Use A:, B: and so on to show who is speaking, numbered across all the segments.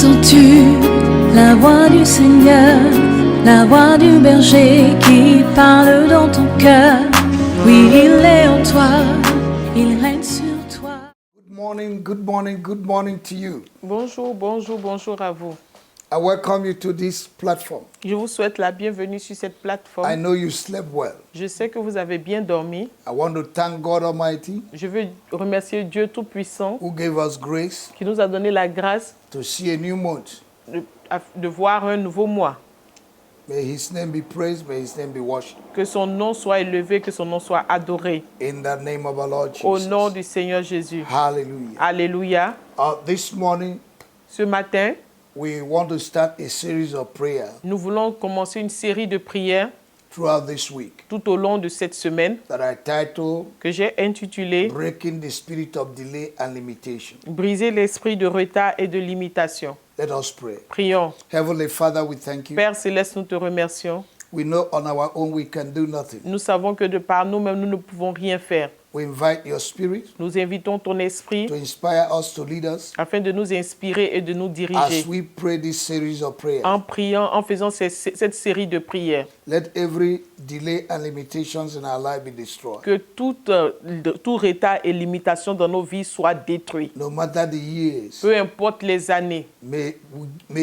A: Entends-tu la voix du Seigneur, la voix du berger qui parle dans ton cœur? Oui, il est en toi, il règne sur toi.
B: Good morning to you.
C: Bonjour, bonjour, bonjour à vous.
B: I welcome you to this platform.
C: Je vous souhaite la bienvenue sur cette
B: I
C: plateforme.
B: know you slept well.
C: Je sais que vous avez bien dormi.
B: I want to thank God Almighty
C: Je veux remercier Dieu Tout-Puissant
B: who gave us grace
C: qui nous a donné la grâce
B: to see a new month.
C: de voir un nouveau mois.
B: May His name be praised, may His name be worshipped.
C: Que son nom soit élevé, que son nom soit adoré.
B: In the name of our Lord
C: Au
B: Jesus.
C: nom du Seigneur Jésus.
B: Hallelujah.
C: Alléluia.
B: This morning,
C: Ce matin,
B: we want to start a series of prayers
C: nous voulons commencer une série de prières
B: throughout this week
C: tout au long de cette semaine
B: that I title
C: que j'ai intitulée
B: Breaking the Spirit of Delay and Limitation.
C: Briser l'esprit de retard et de limitation.
B: Let us pray.
C: Prions.
B: Heavenly Father, we thank you.
C: Père Céleste, nous te remercions.
B: We know on our own we can do nothing.
C: Nous savons que de par nous-mêmes, nous ne pouvons rien faire.
B: We invite your spirit
C: Nous invitons ton esprit
B: to inspire us, to lead us
C: afin de nous inspirer et de nous diriger
B: as we pray this series of prayers.
C: en priant, en faisant cette série de prières.
B: Let every delay and limitations in our life be destroyed.
C: Que tout retard et limitation dans nos vies soit détruit.
B: No matter the years,
C: Peu importe les années,
B: may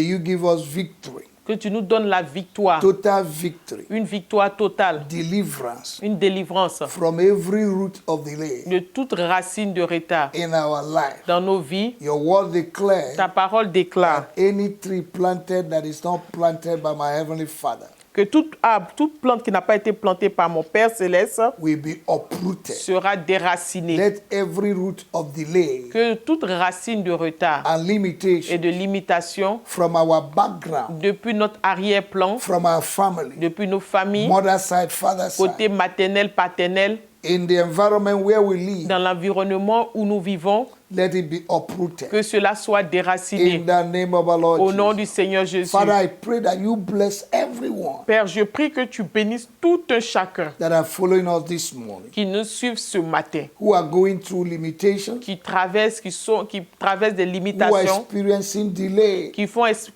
B: you give us victory,
C: que tu nous donnes la victoire,
B: total victory,
C: une victoire totale,
B: deliverance
C: une délivrance
B: from every root of delay
C: de toute racine de retard
B: in our life.
C: dans nos vies.
B: Your word declares
C: Ta parole déclare
B: any tree planted that is not planted by my heavenly Father
C: que toute arbre, toute plante qui n'a pas été plantée par mon Père Céleste
B: will be uprooted.
C: sera déracinée.
B: Let every root of delay
C: Que toute racine de retard
B: and
C: et
B: limitation
C: de limitation
B: from our background,
C: depuis notre arrière-plan,
B: from our family,
C: depuis nos familles,
B: mother side, father
C: côté
B: side,
C: maternel, paternel,
B: in the environment where we live,
C: dans l'environnement où nous vivons,
B: let it be uprooted.
C: que cela soit déraciné.
B: In the name of our Lord
C: Au nom
B: Jesus.
C: du Seigneur Jésus.
B: Father, I pray that you bless everyone
C: Père, je prie que tu bénisses tout un chacun
B: that are following us this morning,
C: qui nous suivent ce matin,
B: who are going through limitations,
C: qui traversent des
B: who are
C: limitations,
B: experiencing delay,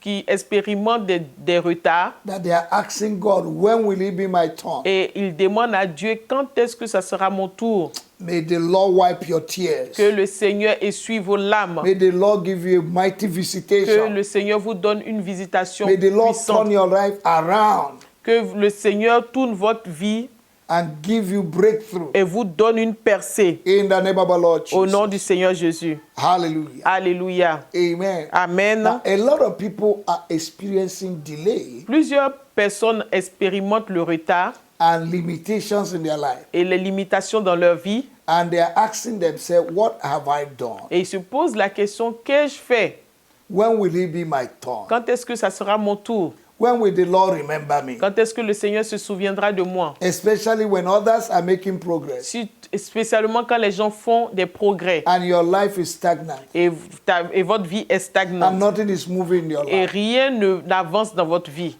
C: qui expérimentent des retards.
B: that they are asking God, when will it be my turn?
C: Et ils demandent à Dieu quand est-ce que ça sera mon tour.
B: May the Lord wipe your tears.
C: Que le Seigneur essuie vos larmes.
B: May the Lord give you a mighty
C: Que
B: visitation.
C: le Seigneur vous donne une visitation
B: May the Lord
C: puissante.
B: turn your life around
C: Que le Seigneur tourne votre vie
B: and give you breakthrough.
C: et vous donne une percée.
B: In the name of our Lord
C: Au
B: Jesus.
C: nom du Seigneur Jésus.
B: Hallelujah.
C: Alléluia.
B: Amen.
C: Amen.
B: Now, a lot of people are experiencing delay
C: Plusieurs personnes expérimentent le retard
B: and limitations in their life.
C: et les limitations dans leur vie.
B: And they are asking themselves, what have I done?
C: Et ils se posent la question, qu'ai-je fait?
B: When will it be my turn?
C: Quand est-ce que ça sera mon tour?
B: When will the Lord remember me?
C: Quand est-ce que le Seigneur se souviendra de moi?
B: Especially when others are making progress
C: Spécialement quand les gens font des progrès
B: and your life is stagnant
C: et votre vie est
B: and
C: stagnante
B: nothing is moving in your
C: et
B: life.
C: rien n'avance dans votre vie.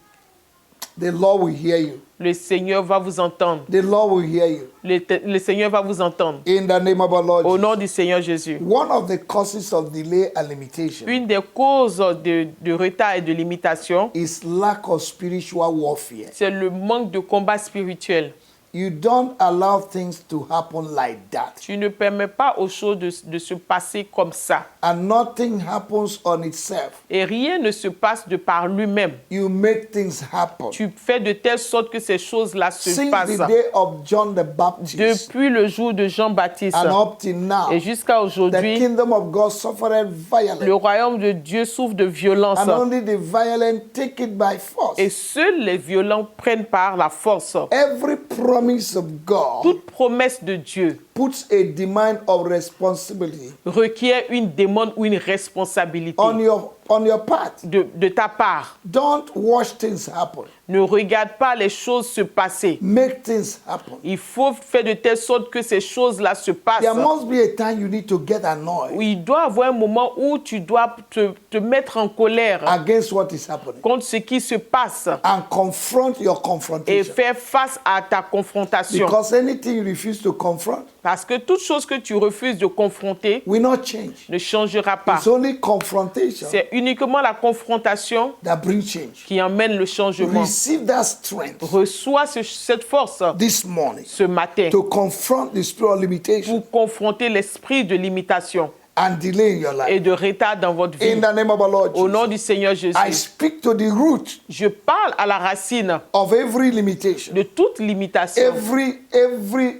B: The Lord will hear you.
C: Le Seigneur va vous entendre.
B: The Lord will hear you.
C: Le Seigneur va vous entendre.
B: In the name of our Lord
C: Au
B: Jesus.
C: nom du Seigneur Jésus.
B: One of the causes of delay and limitation
C: Une des causes de retard et de limitation,
B: is lack of spiritual warfare.
C: c'est le manque de combat spirituel.
B: You don't allow things to happen like that.
C: Tu ne permets pas aux choses de se passer comme ça.
B: And nothing happens on itself.
C: Et rien ne se passe de par lui-même.
B: You make things happen.
C: Tu fais de telle sorte que ces choses-là se
B: Since
C: passent.
B: the day of John the Baptist
C: Depuis le jour de Jean-Baptiste
B: and up till now,
C: et jusqu'à
B: the
C: aujourd'hui,
B: kingdom of God suffered
C: le
B: violence.
C: royaume de Dieu souffre de violence.
B: And only the violent take it by force.
C: Et seuls les violents prennent par la force.
B: Every promise of God
C: Toute promesse de Dieu
B: puts a demand of responsibility
C: requiert une demande ou une responsabilité
B: on your part.
C: de ta part.
B: Don't watch things happen.
C: Ne regarde pas les choses se passer.
B: Make things happen.
C: Il faut faire de telle sorte que ces choses-là se passent.
B: There must be a time you need to get annoyed
C: Il doit y avoir un moment où tu dois te mettre en colère
B: against what is happening
C: contre ce qui se passe
B: and confront your
C: et
B: confrontation.
C: faire face à ta confrontation.
B: Because anything you refuse to confront
C: Parce que toute chose que tu refuses de confronter
B: will not change.
C: ne changera pas.
B: It's only confrontation
C: C'est uniquement la confrontation
B: that brings change.
C: qui emmène le changement.
B: Receive that strength
C: Reçois cette force
B: this morning
C: ce matin
B: to confront the spirit of limitation
C: pour confronter l'esprit de limitation
B: and delay in your
C: et
B: life.
C: de retard dans votre vie.
B: In the name of our Lord
C: Au nom
B: Jesus,
C: du Seigneur
B: I
C: Jésus,
B: speak to the root
C: je parle à la racine
B: of every limitation,
C: de toute limitation,
B: every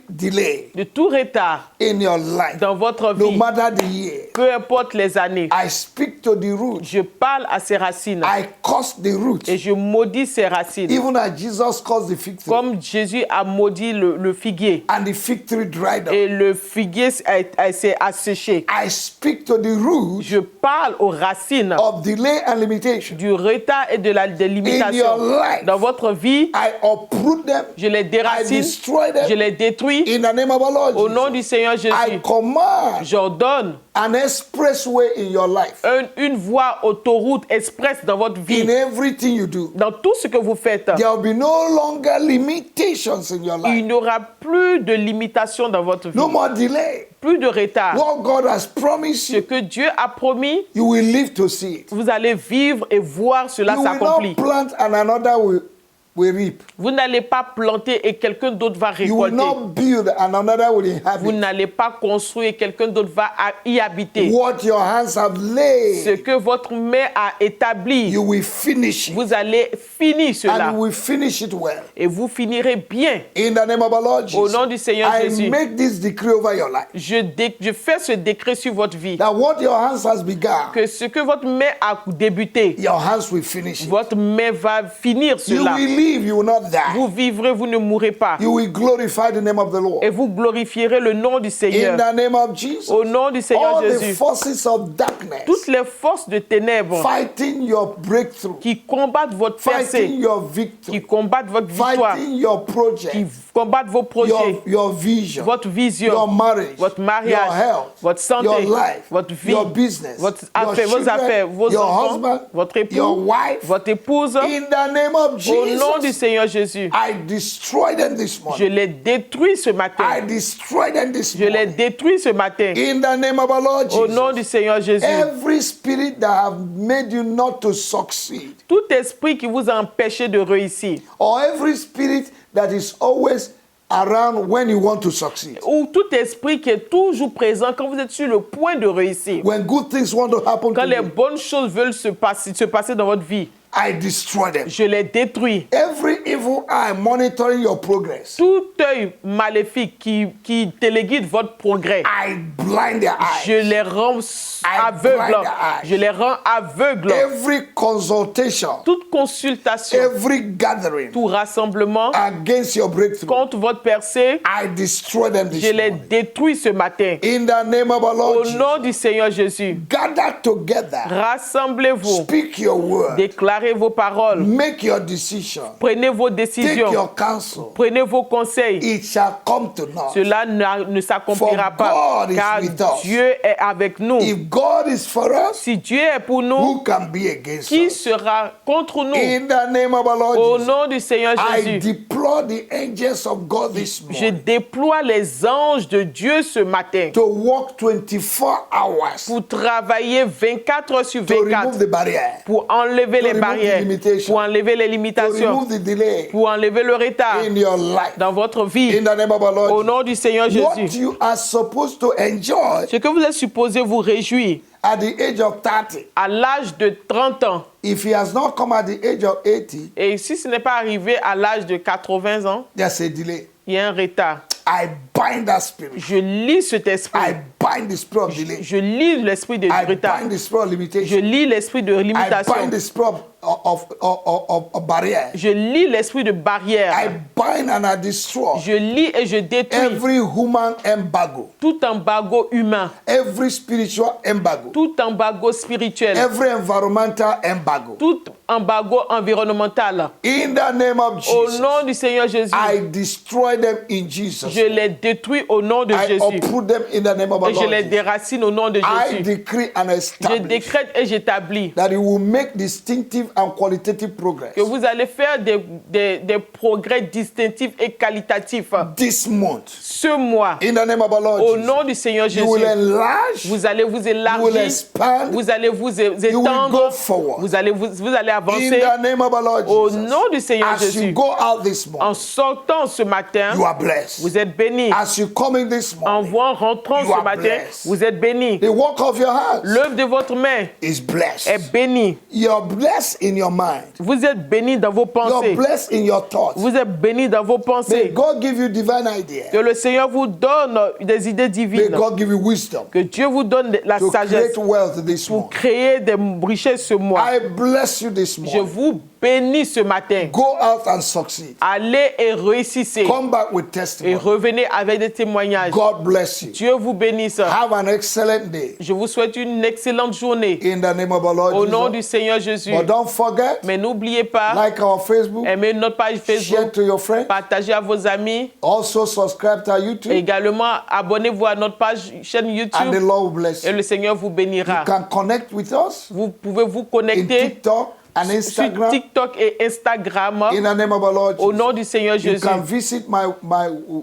B: delay
C: de tout retard
B: in your life,
C: dans votre
B: no
C: vie,
B: matter the year.
C: peu importe les années.
B: I speak to the root.
C: Je parle à ces racines
B: I curse the root.
C: et je maudis ces racines.
B: Even as Jesus caused the fig tree
C: Comme Jésus a maudit le figuier
B: and the fig tree dried up.
C: et le figuier s'est asséché.
B: I speak to the root
C: Je parle aux racines
B: of delay and limitation.
C: du retard et de la
B: In your
C: limitation
B: life,
C: dans votre vie.
B: I uproot them.
C: Je les
B: I
C: déracine,
B: destroy
C: je
B: them
C: les détruis
B: in the name of our Lord
C: au nom
B: Jesus.
C: du Seigneur
B: I
C: Jésus.
B: command
C: J'ordonne
B: an expressway in your life.
C: une voie autoroute express dans votre
B: In
C: vie,
B: everything you do,
C: dans tout ce que vous faites.
B: there will be no longer limitations in your
C: Il
B: life.
C: n'y aura plus de limitations dans votre vie,
B: No more delay.
C: plus de retard.
B: What God has promised
C: Ce
B: you,
C: que Dieu a promis,
B: you will live to see it.
C: vous allez vivre et voir cela
B: You will
C: s'accomplir.
B: not plant and another will reap.
C: Vous n'allez pas planter et quelqu'un d'autre va
B: You will
C: récolter.
B: not build and another will
C: Vous
B: inhabit.
C: n'allez pas construire et quelqu'un d'autre va y habiter.
B: What your hands have
C: Ce
B: laid,
C: que votre main a établi,
B: you will finish it.
C: vous allez finir
B: And
C: cela.
B: you will finish it well.
C: Et vous finirez bien.
B: In the name of our Lord
C: Au
B: Jesus,
C: nom du Seigneur
B: I
C: Jésus,
B: make this decree over your life.
C: je fais ce décret sur votre vie.
B: That what your hands has begun,
C: Que ce que votre main a débuté,
B: your hands will finish it.
C: votre main va finir
B: You
C: cela.
B: will live, you will not die.
C: Vous vivrez, vous ne mourrez pas.
B: You will glorify the name of the Lord.
C: Et vous glorifierez le nom du
B: In
C: Seigneur.
B: the name of Jesus,
C: Au nom du Seigneur
B: all the
C: Jésus.
B: forces of darkness
C: Toutes les forces de ténèbres
B: fighting your breakthrough,
C: qui combattent votre percée,
B: fighting your
C: qui
B: victory,
C: combattent votre victoire,
B: fighting your
C: qui
B: project,
C: combattent vos projets,
B: your vision,
C: votre vision,
B: your marriage,
C: votre
B: your
C: mariage,
B: health,
C: votre santé,
B: your life,
C: votre vie,
B: your business,
C: votre
B: your
C: affaire, vos
B: children,
C: affaires, vos
B: your
C: enfants,
B: husband,
C: votre époux,
B: your wife.
C: votre épouse.
B: In the name of
C: Au nom du
B: Jesus,
C: Seigneur Jésus,
B: I destroy them this
C: je
B: morning.
C: les détruis ce
B: I
C: matin.
B: destroy them this
C: Je les
B: morning.
C: détruis ce matin.
B: In the name of our Lord
C: Au nom du
B: Jesus,
C: Seigneur Jésus.
B: every spirit that have made you not to succeed,
C: Tout esprit qui vous a empêché de réussir,
B: or every spirit that is always around when you want to succeed,
C: ou tout esprit qui est toujours présent quand vous êtes sur le point de réussir,
B: when good things want to happen
C: quand
B: to
C: les
B: you,
C: bonnes choses veulent se passer dans votre vie,
B: I destroy them.
C: je les détruis.
B: Every evil eye monitoring your progress,
C: Tout œil maléfique qui téléguide votre progrès,
B: I blind their
C: je
B: eyes.
C: les rends
B: blind
C: aveugles.
B: their eyes.
C: Je les rends aveugles.
B: Every consultation,
C: Toute consultation,
B: every gathering
C: tout rassemblement
B: against your breakthrough,
C: contre votre percée,
B: I destroy them
C: je
B: this
C: les
B: morning.
C: détruis ce matin.
B: In the name of our
C: Au
B: Lord Jesus,
C: nom du Seigneur Jésus,
B: gather together,
C: rassemblez-vous,
B: speak your word,
C: déclarez vos paroles,
B: make your decision,
C: prenez vos
B: take
C: décisions,
B: your counsel.
C: prenez vos conseils.
B: It shall come to naught.
C: Cela ne s'accomplira
B: For
C: pas,
B: God is
C: car
B: with us.
C: Dieu est avec nous.
B: If God is for us,
C: Si Dieu est pour nous,
B: who can be against
C: qui
B: us?
C: sera contre nous?
B: In the name of our Lord
C: Au
B: Jesus,
C: nom du Seigneur
B: I
C: Jésus,
B: deploy the angels of God this
C: je
B: morning
C: déploie les anges de Dieu ce matin
B: to walk 24 hours
C: pour travailler 24 heures sur
B: to
C: 24,
B: remove the barrier,
C: pour enlever les
B: remove the
C: barrières,
B: limitation,
C: pour enlever les
B: to
C: limitations,
B: remove the delay
C: pour enlever le retard
B: in your life.
C: dans votre vie.
B: In the name of our
C: Au
B: Lord
C: nom du Seigneur
B: Jesus, what
C: Jésus,
B: you are supposed to enjoy
C: ce que vous êtes supposé vous réjouir
B: at the age of 30,
C: à l'âge de 30 ans,
B: if he has not come at the age of 80,
C: et si ce n'est pas arrivé à l'âge de 80 ans,
B: there's a delay.
C: il y a un retard.
B: I bind that spirit.
C: Je lis cet esprit.
B: I bind the spirit of delay.
C: Je lis l'esprit de
B: I
C: retard.
B: bind the spirit of
C: Je
B: limitation.
C: lis l'esprit de
B: I
C: limitation.
B: bind the spirit of barrier.
C: Je lis l'esprit de
B: I
C: barrière.
B: bind and I destroy
C: Je lis et je détruis
B: every human embargo,
C: tout embargo humain,
B: every spiritual embargo,
C: tout embargo spirituel,
B: every environmental embargo.
C: tout embargo environnemental.
B: In the name of
C: Au
B: Jesus,
C: nom du Seigneur Jésus,
B: I destroy them in Jesus.
C: je les détruis au nom de
B: I
C: Jésus.
B: uproot them in the name of our
C: Et je
B: Lord
C: les
B: Jesus.
C: déracine au nom de
B: I
C: Jésus.
B: decree and
C: Je
B: establish
C: décrète et j'établis
B: that He will make distinctive and qualitative progress.
C: que vous allez faire des progrès distinctifs et qualitatifs.
B: This month,
C: Ce mois,
B: in the name of our Lord
C: au
B: Jesus,
C: nom du Seigneur
B: you will
C: Jésus,
B: enlarge,
C: vous allez vous
B: you will
C: élargir,
B: expand,
C: vous allez vous
B: you will go
C: étendre,
B: forward.
C: vous allez
B: In
C: avancer.
B: the name of our Lord
C: Au
B: Jesus,
C: nom du Seigneur
B: as you
C: Jésus,
B: go out this
C: en
B: morning,
C: sortant ce matin,
B: you are blessed.
C: vous êtes bénis.
B: As you come in this
C: En
B: morning,
C: rentrant
B: you are
C: ce matin,
B: blessed.
C: vous êtes bénis.
B: the work of your hands
C: L'œuvre de votre main
B: is blessed.
C: est bénie.
B: You're blessed in your mind.
C: Vous êtes bénis dans vos
B: You're
C: pensées.
B: blessed in your thoughts.
C: Vous êtes bénis dans vos
B: May
C: pensées.
B: God give you divine idea.
C: Que le Seigneur vous donne des idées
B: May
C: divines.
B: God give you wisdom
C: Que Dieu vous donne la
B: to
C: sagesse
B: create wealth this
C: pour
B: morning.
C: créer des richesses ce mois.
B: I bless you this
C: Je
B: morning.
C: vous bénis ce matin.
B: Go out and succeed.
C: Allez et réussissez.
B: Come back with
C: Et
B: testimony.
C: revenez avec des témoignages.
B: God bless you.
C: Dieu vous bénisse.
B: Have an excellent day
C: Je vous souhaite une excellente journée.
B: in the name of our Lord
C: Au nom du
B: Jesus.
C: Seigneur Jésus.
B: But don't forget,
C: Mais n'oubliez pas,
B: like our Facebook,
C: aimez notre page
B: share
C: Facebook,
B: to your friends.
C: partagez à vos amis.
B: Also subscribe to our YouTube,
C: Également, abonnez-vous à notre page chaîne
B: and the
C: YouTube
B: Lord will bless
C: et
B: you.
C: le Seigneur vous bénira.
B: You can connect with us
C: Vous pouvez vous
B: in
C: connecter
B: TikTok and
C: sur
B: Instagram
C: TikTok et Instagram.
B: in the name of our Lord
C: Au
B: Jesus.
C: nom du Seigneur
B: You
C: Jésus.
B: can visit my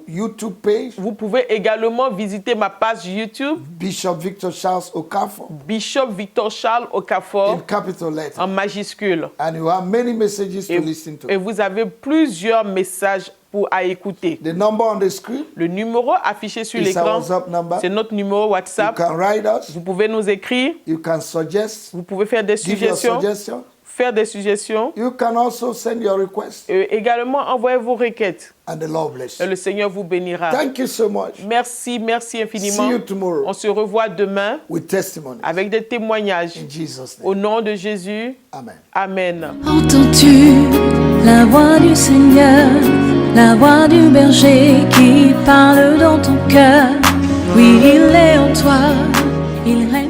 B: YouTube page,
C: Vous pouvez également visiter ma page YouTube,
B: Bishop Victor Charles Okafor,
C: Bishop Victor Charles Okafor,
B: in capital letter.
C: en majuscule.
B: And you have many messages to
C: Et,
B: listen to.
C: et vous avez plusieurs messages à écouter.
B: The number on the screen
C: Le numéro affiché sur
B: is our
C: l'écran,
B: WhatsApp number.
C: c'est notre numéro
B: You
C: WhatsApp.
B: can write us.
C: Vous pouvez nous écrire,
B: You can suggest.
C: vous pouvez faire des
B: Give your
C: suggestions,
B: suggestion.
C: faire des suggestions.
B: You can also send your request.
C: Et également, envoyez vos requêtes.
B: And the Lord bless
C: Et
B: you.
C: le Seigneur vous bénira.
B: Thank you so much.
C: Merci, merci
B: See
C: infiniment.
B: you tomorrow
C: On se revoit demain
B: with testimony.
C: avec des témoignages.
B: In Jesus'
C: Au
B: name.
C: nom de Jésus,
B: Amen.
C: Amen.
A: Entends-tu la voix du Seigneur, la voix du berger qui parle dans ton cœur? Oui, il est en toi, il règne.